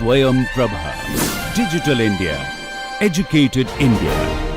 Swayam Prabha. Digital India. Educated India.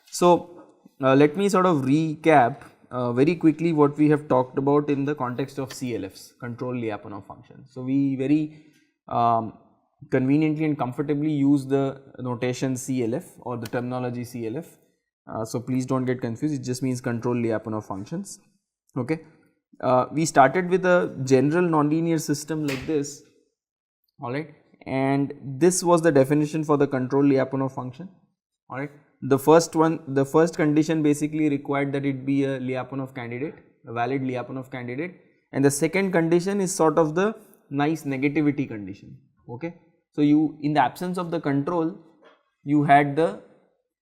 So, let me sort of recap very quickly what we have talked about in the context of CLFs, control Lyapunov function. So, we very conveniently and comfortably use the notation CLF or the terminology CLF. So, please do not get confused, it just means control Lyapunov functions. Okay. We started with a general nonlinear system like this, alright, and this was the definition for the control Lyapunov function, alright. The first condition basically required that it be a Lyapunov candidate, a valid Lyapunov candidate, and the second condition is sort of the nice negativity condition, okay. So, you in the absence of the control, you had the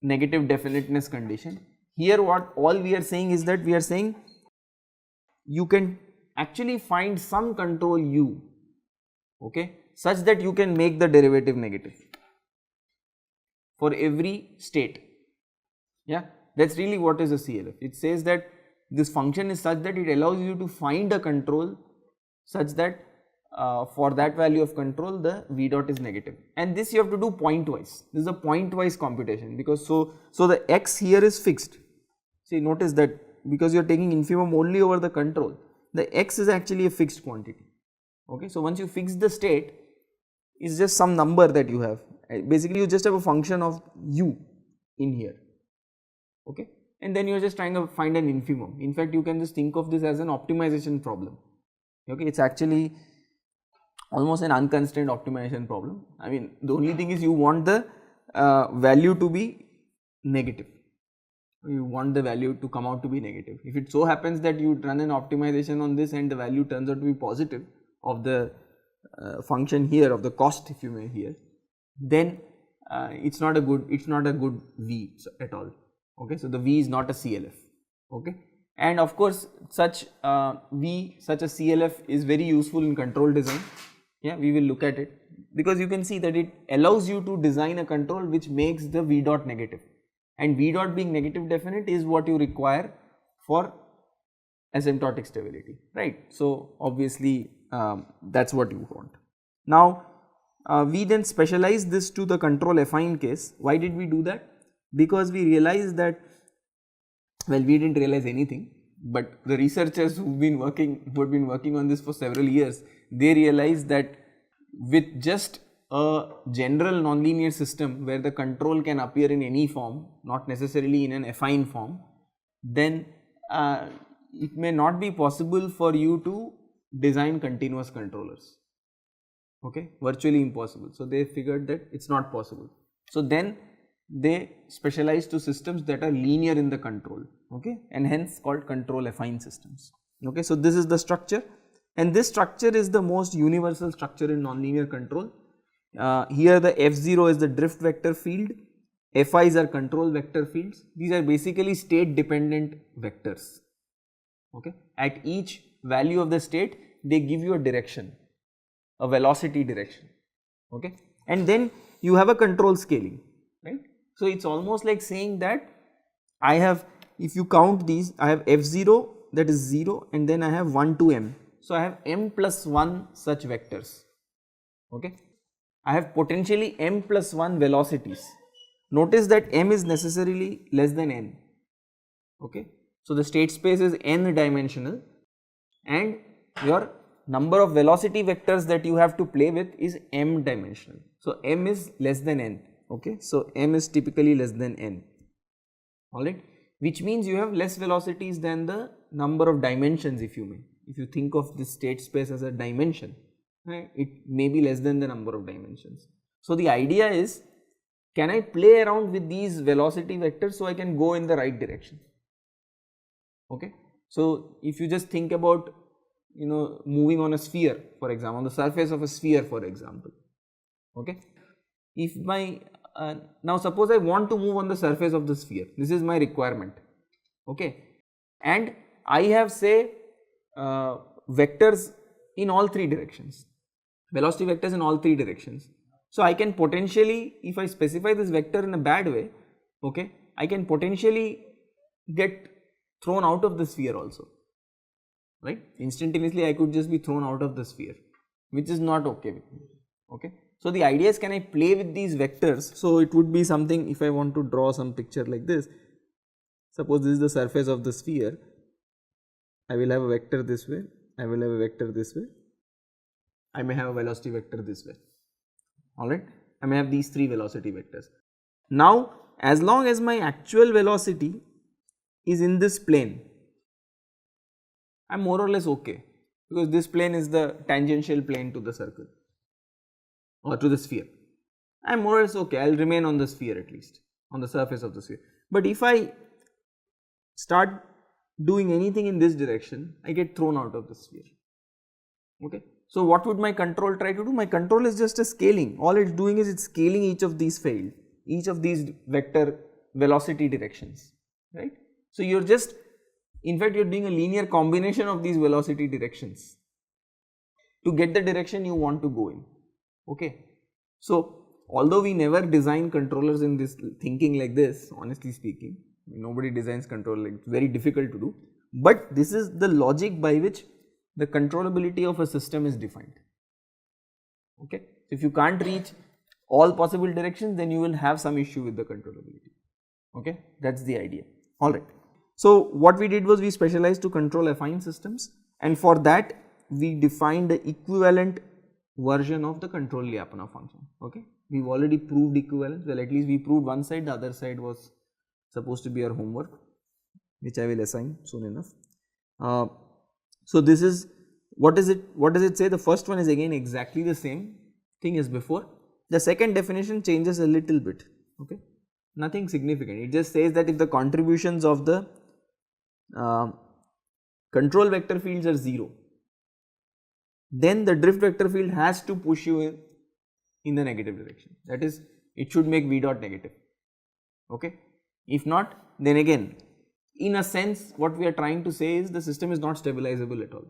negative definiteness condition. Here what all we are saying is that we are saying you can actually find some control u, okay, such that you can make the derivative negative for every state. Yeah, that is really what is a CLF. It says that this function is such that it allows you to find a control such that for that value of control the V dot is negative, and this you have to do pointwise. This is a pointwise computation because so the x here is fixed. See, notice that because you are taking infimum only over the control, the x is actually a fixed quantity. Okay, so once you fix the state, it's just some number that you have. Basically, you just have a function of u in here, okay, and then you are just trying to find an infimum. In fact, you can just think of this as an optimization problem. Okay, it's actually almost an unconstrained optimization problem. I mean, the only thing is you want the value to be negative. You want the value to come out to be negative. If it so happens that you run an optimization on this and the value turns out to be positive of the function here, of the cost if you may here, then it's not a good V at all. Okay, so the V is not a CLF. Okay, and of course such V, such a CLF is very useful in control design. Yeah, we will look at it because you can see that it allows you to design a control which makes the V dot negative, and V dot being negative definite is what you require for asymptotic stability, right. So, obviously that is what you want. Now, we then specialize this to the control affine case. Why did we do that? Because we realized that, well, we did not realize anything, but the researchers who have been working on this for several years, they realized that with just a general nonlinear system where the control can appear in any form, not necessarily in an affine form, then it may not be possible for you to design continuous controllers, okay, virtually impossible. So, they figured that it is not possible. So, then they specialize to systems that are linear in the control, okay, and hence called control affine systems. Okay, so this is the structure, and this structure is the most universal structure in nonlinear control. Here the F0 is the drift vector field, Fi's are control vector fields. These are basically state dependent vectors. Okay, at each value of the state they give you a direction, a velocity direction. Okay, and then you have a control scaling, right. So, it is almost like saying that I have, if you count these, I have F0 that is 0 and then I have 1 to m. So, I have m plus 1 such vectors, okay. I have potentially m plus 1 velocities. Notice that m is necessarily less than n, okay. So, the state space is n dimensional and your number of velocity vectors that you have to play with is m dimensional. So, m is less than n. Okay, so m is typically less than n, alright, which means you have less velocities than the number of dimensions, if you may. If you think of this state space as a dimension, right, it may be less than the number of dimensions. So, the idea is, can I play around with these velocity vectors so I can go in the right direction? Okay. So, if you just think about, moving on a sphere, for example, on the surface of a sphere, for example, okay. If my now suppose I want to move on the surface of the sphere, this is my requirement, okay, and I have say vectors in all three directions, velocity vectors in all three directions. So I can potentially, if I specify this vector in a bad way, okay, I can potentially get thrown out of the sphere also, right? Instantaneously I could just be thrown out of the sphere, which is not okay with me, okay. So the idea is, can I play with these vectors? So it would be something, if I want to draw some picture like this, suppose this is the surface of the sphere, I will have a vector this way, I will have a vector this way, I may have a velocity vector this way, alright, I may have these three velocity vectors. Now as long as my actual velocity is in this plane, I am more or less okay, because this plane is the tangential plane to the circle or to the sphere. I am more or less okay, I will remain on the sphere, at least on the surface of the sphere. But if I start doing anything in this direction, I get thrown out of the sphere, okay. So what would my control try to do? My control is just a scaling, all it is doing is it is scaling each of these field, each of these vector velocity directions, right. So you are just, in fact you are doing a linear combination of these velocity directions to get the direction you want to go in, okay. So although we never design controllers in this thinking like this, honestly speaking, nobody designs controller, like, it's very difficult to do, but this is the logic by which the controllability of a system is defined, okay. If you can't reach all possible directions, then you will have some issue with the controllability, okay, that is the idea, alright. So what we did was we specialized to control affine systems, and for that we defined the equivalent version of the control Lyapunov function, okay. We have already proved equivalence, well at least we proved one side, the other side was supposed to be our homework, which I will assign soon enough. So this is, what does it say? The first one is again exactly the same thing as before. The second definition changes a little bit, okay, nothing significant. It just says that if the contributions of the control vector fields are 0, then the drift vector field has to push you in the negative direction, that is, it should make v dot negative, okay. If not, then again, in a sense what we are trying to say is the system is not stabilizable at all,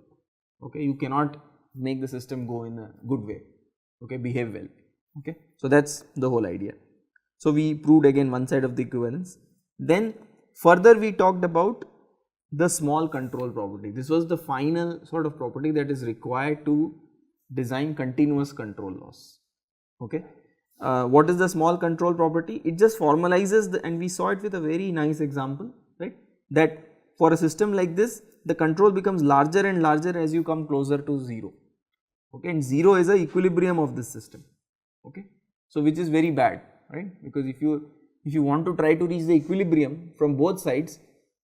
okay. You cannot make the system go in a good way, okay, behave well, okay. So that is the whole idea. So we proved again one side of the equivalence. Then further we talked about the small control property. This was the final sort of property that is required to design continuous control laws, okay. What is the small control property? It just formalizes the, and we saw it with a very nice example, right, that for a system like this the control becomes larger and larger as you come closer to 0, okay, and 0 is a equilibrium of this system, okay. So which is very bad, right, because if you want to try to reach the equilibrium from both sides,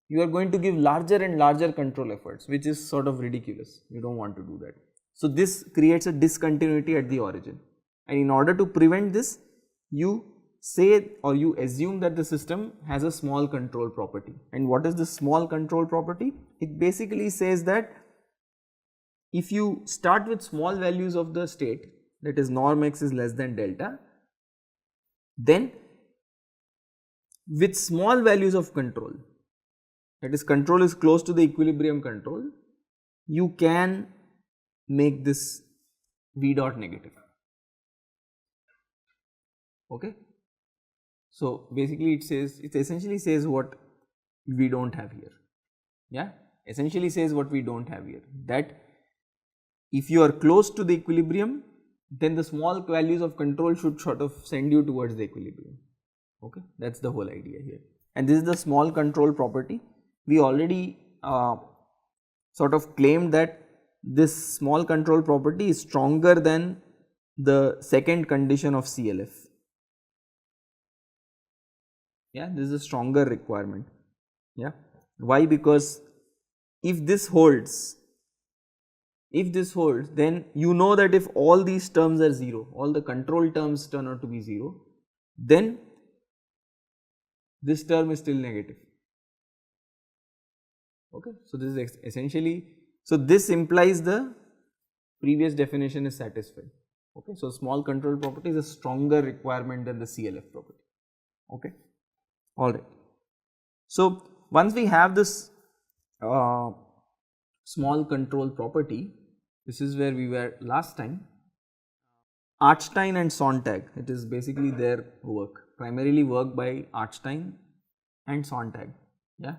you are going to give larger and larger control efforts, which is sort of ridiculous, you do not want to do that. So this creates a discontinuity at the origin, and in order to prevent this, you say or you assume that the system has a small control property. And what is the small control property? It basically says that if you start with small values of the state, that is norm x is less than delta, then with small values of control, that is control is close to the equilibrium control, you can make this v dot negative, okay. So basically it essentially says what we do not have here, yeah, essentially says what we do not have here, that if you are close to the equilibrium, then the small values of control should sort of send you towards the equilibrium, okay, that is the whole idea here. And this is the small control property. We already sort of claimed that this small control property is stronger than the second condition of CLF, yeah, this is a stronger requirement, yeah. Why? Because if this holds, then you know that if all these terms are 0, all the control terms turn out to be 0, then this term is still negative, okay. So this is essentially, so this implies the previous definition is satisfied, okay. So small control property is a stronger requirement than the CLF property. Okay, all right. So once we have this small control property, this is where we were last time. Archstein and Sontag, it is basically their work, primarily work by Archstein and Sontag. Yeah,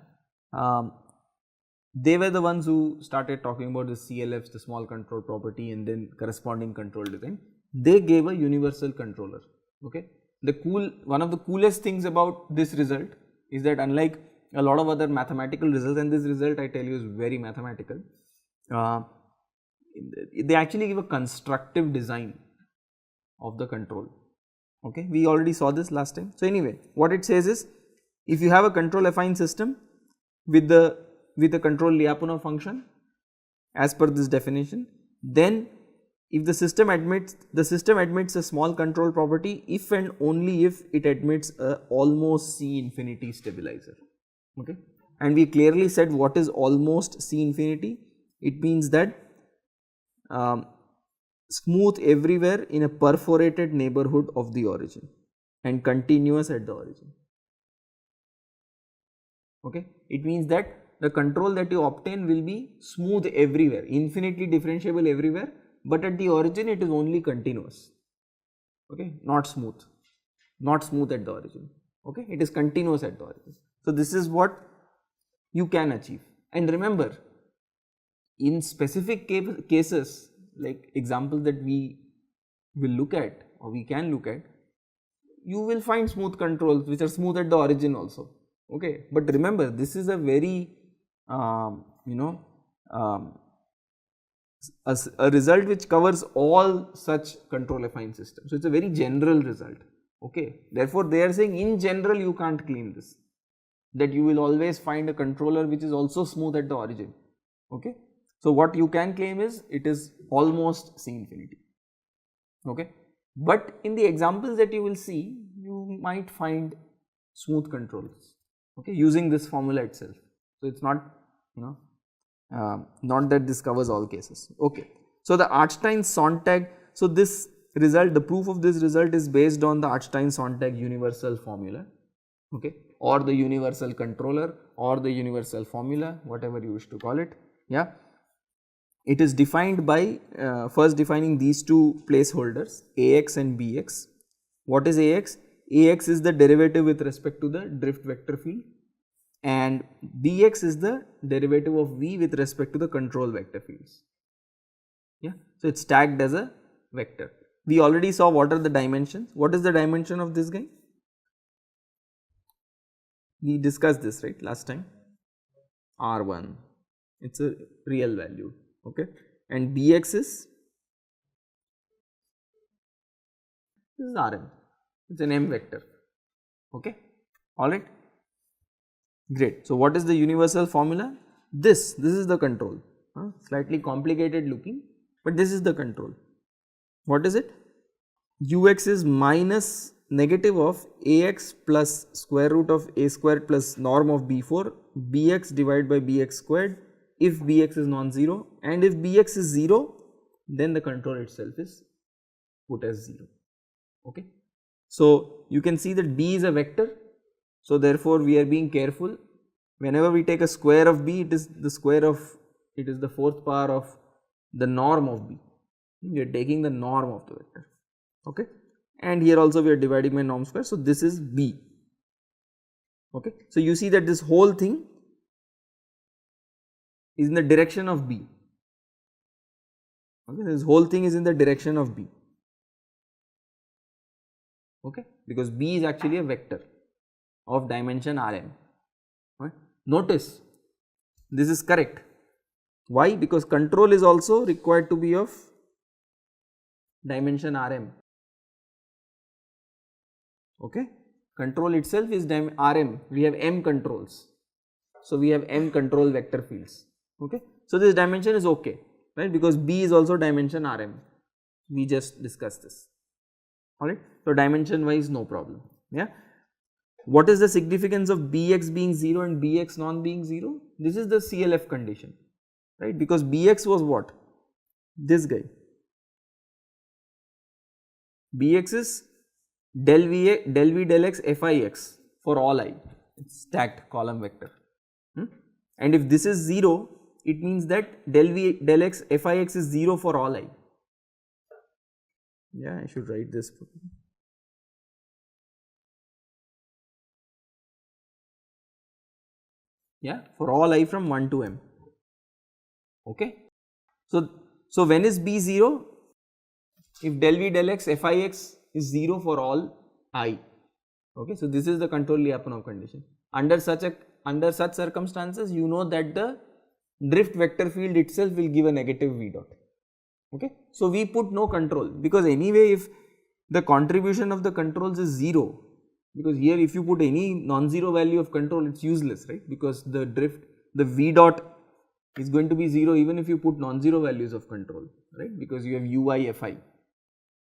they were the ones who started talking about the CLFs, the small control property, and then corresponding control design. They gave a universal controller. Okay, one of the coolest things about this result is that unlike a lot of other mathematical results, and this result I tell you is very mathematical, they actually give a constructive design of the control. Okay, we already saw this last time. So anyway, what it says is, if you have a control affine system with the control Lyapunov function as per this definition, then if the system admits a small control property if and only if it admits a almost C infinity stabilizer. Okay, and we clearly said what is almost C infinity. It means that smooth everywhere in a perforated neighborhood of the origin and continuous at the origin. Okay, it means that the control that you obtain will be smooth everywhere, infinitely differentiable everywhere, but at the origin it is only continuous. Okay, not smooth at the origin. Okay, it is continuous at the origin. So this is what you can achieve. And remember, in specific cases, like examples that we will look at or we can look at, you will find smooth controls which are smooth at the origin also. Okay, but remember, this is a very a result which covers all such control affine systems. So it is a very general result. Okay, therefore they are saying in general you can't claim this, that you will always find a controller which is also smooth at the origin. Okay, so what you can claim is it is almost C infinity. Okay, but in the examples that you will see, you might find smooth controls. Okay, using this formula itself. So it is not not that this covers all cases. Okay, so the Archstein-Sontag, so this result, the proof of this result is based on the Archstein-Sontag universal formula. Okay, or the universal controller or the universal formula, whatever you wish to call it. Yeah, it is defined by first defining these two placeholders, Ax and Bx. What is Ax? Ax is the derivative with respect to the drift vector field, and Bx is the derivative of V with respect to the control vector fields. Yeah, so it is tagged as a vector. We already saw what are the dimensions. What is the dimension of this guy? We discussed this right last time. R1, it is a real value. Okay, and Bx is Rm, it is an M vector. Okay, alright, great. So what is the universal formula? This is the control, slightly complicated looking, but this is the control. What is it? Ux is minus negative of Ax plus square root of A squared plus norm of B4 Bx divided by Bx squared if Bx is non-zero, and if Bx is 0, then the control itself is put as 0. Okay, so you can see that B is a vector, so therefore we are being careful. Whenever we take a square of B, it is the square of, it is the fourth power of the norm of B. We are taking the norm of the vector. Okay, and here also we are dividing by norm square, so this is B. Okay, so you see that this whole thing is in the direction of B. Okay, this whole thing is in the direction of B. Okay, because B is actually a vector of dimension Rm. Right? Notice this is correct. Why? Because control is also required to be of dimension Rm. Okay, control itself is Rm. We have M controls, so we have M control vector fields. Okay, so this dimension is okay, right, because B is also dimension Rm. We just discussed this. Alright, so dimension wise no problem. Yeah, what is the significance of Bx being 0 and Bx non being 0? This is the CLF condition, right, because Bx was what? This guy. Bx is del v del x fi x for all I, it's stacked column vector. And if this is 0, it means that del v del x fi x is 0 for all I. Yeah, I should write this. Yeah, for all I from 1 to m. Okay. So when is B 0? If del v del x fi x is 0 for all I. Okay. So this is the control Lyapunov condition. Under such circumstances, you know that the drift vector field itself will give a negative v dot. Okay. So we put no control, because anyway if the contribution of the controls is 0, because here if you put any non-zero value of control, it's useless, right, because the drift, the v dot is going to be 0 even if you put non-zero values of control, right, because you have ui fi.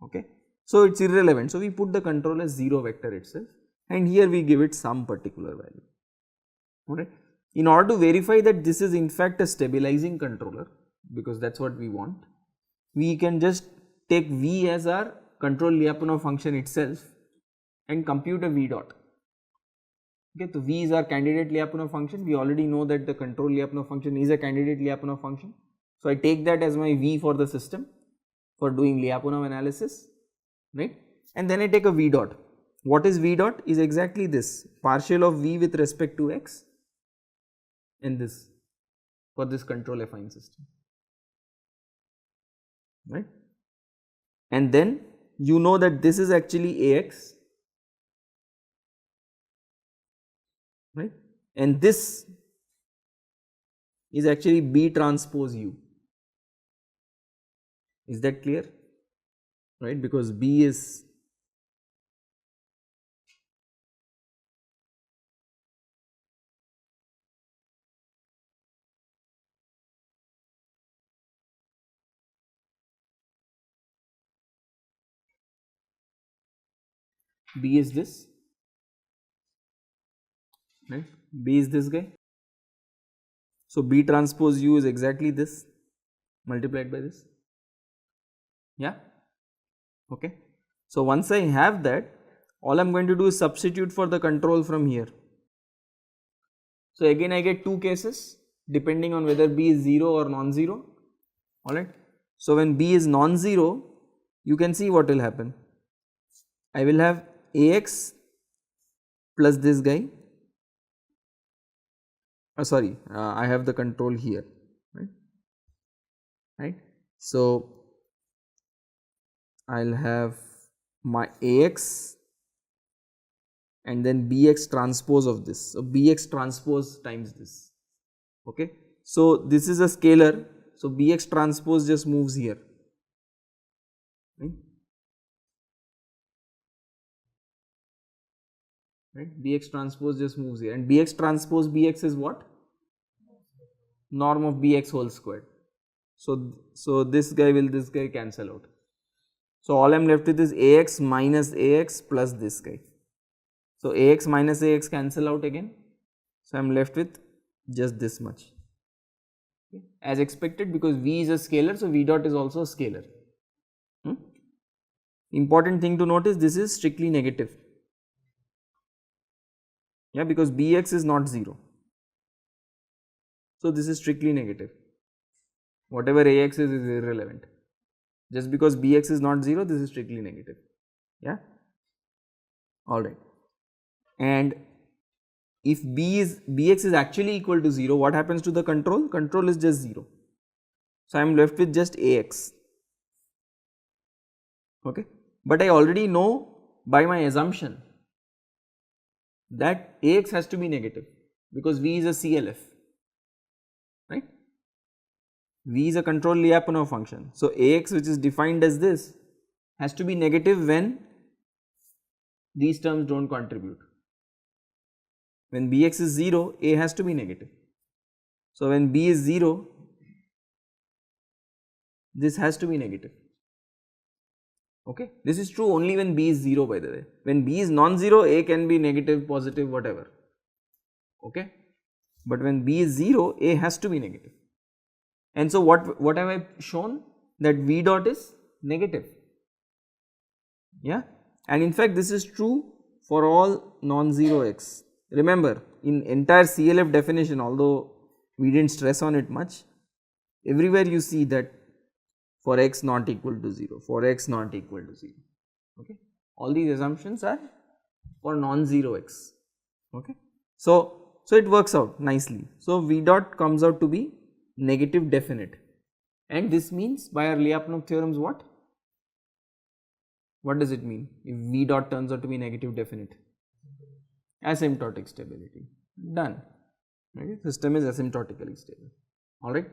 Okay. So it's irrelevant. So we put the control as 0 vector itself, and here we give it some particular value. Okay. In order to verify that this is in fact a stabilizing controller, because that's what we want, we can just take v as our control Lyapunov function itself and compute a v dot. Okay, so v is our candidate Lyapunov function. We already know that the control Lyapunov function is a candidate Lyapunov function. So I take that as my v for the system for doing Lyapunov analysis, right, and then I take a v dot. What is v dot? Is exactly this partial of v with respect to x and this for this control affine system, right, and then you know that this is actually ax, right, and this is actually B transpose u. Is that clear? Right, because B is this, right, B is this guy. So B transpose u is exactly this multiplied by this. Yeah. Okay. So once I have that, all I am going to do is substitute for the control from here. So again I get two cases depending on whether B is 0 or non-zero. Alright. So when B is non-zero, you can see what will happen. I will have Ax plus this guy. I have the control here, right? Right. So I'll have my Ax and then Bx transpose of this. So Bx transpose times this. Okay. So this is a scalar. So Bx transpose just moves here. Right. Right. Bx transpose just moves here, and Bx transpose Bx is what? Norm of Bx whole squared. So this guy cancel out. So all I am left with is Ax minus Ax plus this guy. So Ax minus Ax cancel out again. So I am left with just this much. Okay. As expected, because V is a scalar, so V dot is also a scalar. Important thing to notice, this is strictly negative. Yeah, because Bx is not 0. So this is strictly negative. Whatever Ax is irrelevant. Just because Bx is not 0, this is strictly negative. Yeah. Alright. And if Bx is actually equal to 0, what happens to the control? Control is just 0. So I am left with just Ax. Okay. But I already know by my assumption that Ax has to be negative, because V is a CLF, right. V is a control Lyapunov function. So Ax, which is defined as this, has to be negative when these terms do not contribute. When Bx is 0, A has to be negative. So when B is 0, this has to be negative. Okay. This is true only when B is 0, by the way. When B is non-zero, A can be negative, positive, whatever. Okay. But when B is 0, A has to be negative. And so what have I shown? That V dot is negative. Yeah. and in fact this is true for all non-zero x. Remember, in entire CLF definition, although we did not stress on it much, everywhere you see that for x not equal to 0, for x not equal to 0, okay. All these assumptions are for non-zero x, okay. So it works out nicely. So V dot comes out to be negative definite, and this means by our Lyapunov theorems what? What does it mean if V dot turns out to be negative definite? Asymptotic stability, done, okay. System is asymptotically stable, alright.